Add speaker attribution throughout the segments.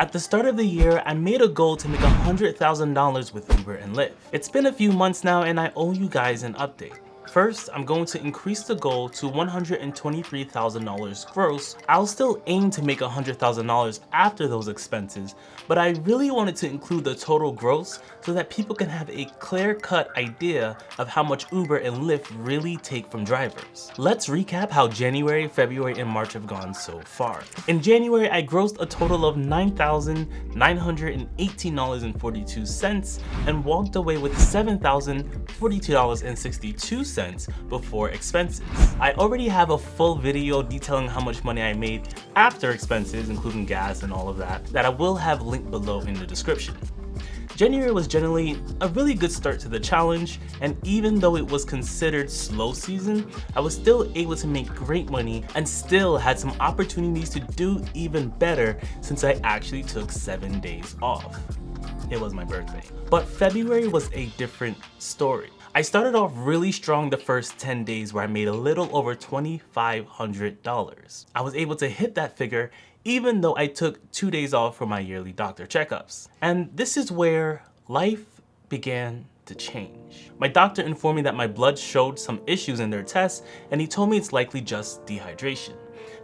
Speaker 1: At the start of the year, I made a goal to make $100,000 with Uber and Lyft. It's been a few months now and I owe you guys an update. First, I'm going to increase the goal to $123,000 gross. I'll still aim to make $100,000 after those expenses, but I really wanted to include the total gross so that people can have a clear-cut idea of how much Uber and Lyft really take from drivers. Let's recap how January, February, and March have gone so far. In January, I grossed a total of $9,918.42 and walked away with $7,042.62 before expenses. I already have a full video detailing how much money I made after expenses, including gas and all of that I will have linked below in the description. January was generally a really good start to the challenge, and even though it was considered slow season, I was still able to make great money and still had some opportunities to do even better since I actually took 7 days off. It was my birthday. But February was a different story. I started off really strong the first 10 days where I made a little over $2,500. I was able to hit that figure even though I took 2 days off for my yearly doctor checkups. And this is where life began to change. My doctor informed me that my blood showed some issues in their tests, and he told me it's likely just dehydration.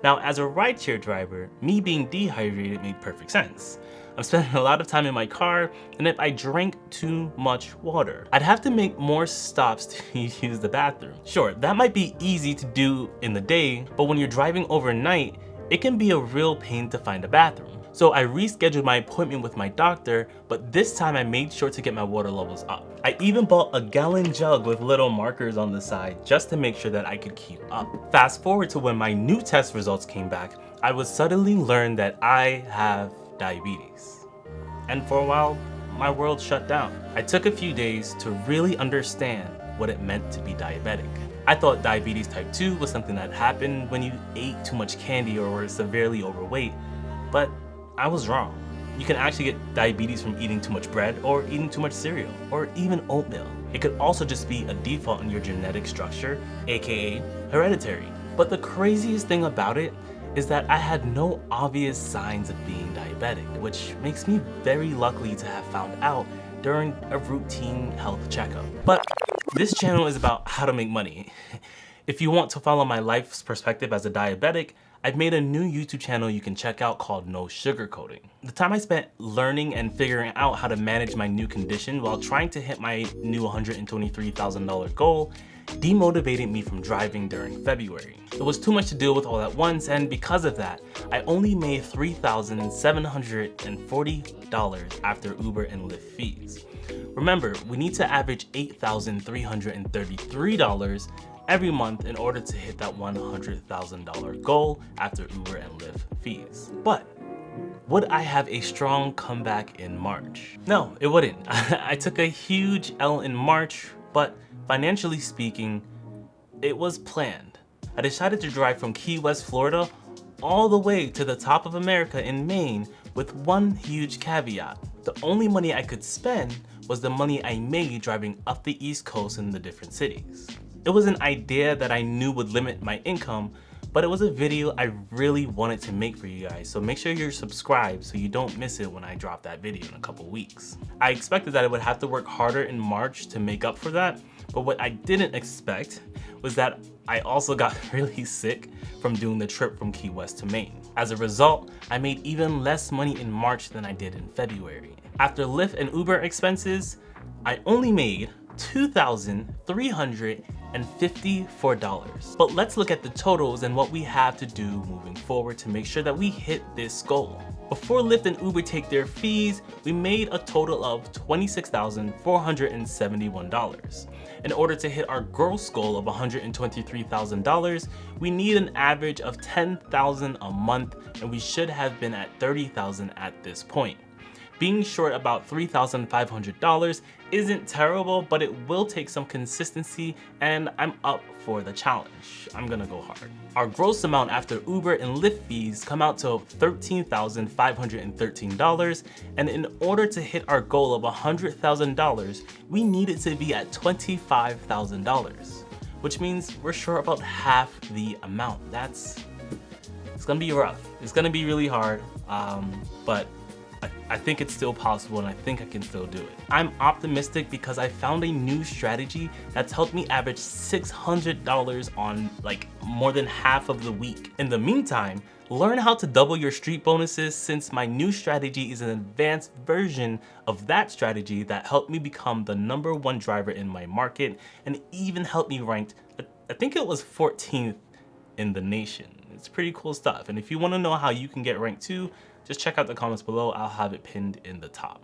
Speaker 1: Now, as a rideshare driver, me being dehydrated made perfect sense. I'm spending a lot of time in my car, and if I drank too much water, I'd have to make more stops to use the bathroom. Sure, that might be easy to do in the day, but when you're driving overnight, it can be a real pain to find a bathroom. So I rescheduled my appointment with my doctor, but this time I made sure to get my water levels up. I even bought a gallon jug with little markers on the side just to make sure that I could keep up. Fast forward to when my new test results came back, I would suddenly learn that I have diabetes. And for a while, my world shut down. I took a few days to really understand what it meant to be diabetic. I thought diabetes type 2 was something that happened when you ate too much candy or were severely overweight, but I was wrong. You can actually get diabetes from eating too much bread or eating too much cereal or even oatmeal. It could also just be a default in your genetic structure, aka hereditary. But the craziest thing about it is that I had no obvious signs of being diabetic, which makes me very lucky to have found out during a routine health checkup. But this channel is about how to make money. If you want to follow my life's perspective as a diabetic, I've made a new YouTube channel you can check out called No Sugarcoating. The time I spent learning and figuring out how to manage my new condition while trying to hit my new $123,000 goal demotivated me from driving during February. It was too much to deal with all at once, and because of that, I only made $3,740 after Uber and Lyft fees. Remember, we need to average $8,333 every month in order to hit that $100,000 goal after Uber and Lyft fees. But would I have a strong comeback in March? No, it wouldn't. I took a huge L in March, but financially speaking, it was planned. I decided to drive from Key West, Florida, all the way to the top of America in Maine with one huge caveat. The only money I could spend was the money I made driving up the East Coast in the different cities. It was an idea that I knew would limit my income, but it was a video I really wanted to make for you guys, so make sure you're subscribed so you don't miss it when I drop that video in a couple weeks. I expected that I would have to work harder in March to make up for that, but what I didn't expect was that I also got really sick from doing the trip from Key West to Maine. As a result, I made even less money in March than I did in February. After Lyft and Uber expenses, I only made $2,354. But let's look at the totals and what we have to do moving forward to make sure that we hit this goal. Before Lyft and Uber take their fees, we made a total of $26,471. In order to hit our gross goal of $123,000, we need an average of $10,000 a month, and we should have been at $30,000 at this point. Being short about $3,500 isn't terrible, but it will take some consistency, and I'm up for the challenge. I'm gonna go hard. Our gross amount after Uber and Lyft fees come out to $13,513, and in order to hit our goal of $100,000, we need it to be at $25,000, which means we're short about half the amount. It's gonna be rough. It's gonna be really hard, but I think it's still possible and I think I can still do it. I'm optimistic because I found a new strategy that's helped me average $600 on like more than half of the week. In the meantime, learn how to double your street bonuses, since my new strategy is an advanced version of that strategy that helped me become the #1 driver in my market and even helped me ranked, I think it was 14th in the nation. It's pretty cool stuff. And if you want to know how you can get ranked too, just check out the comments below. I'll have it pinned in the top.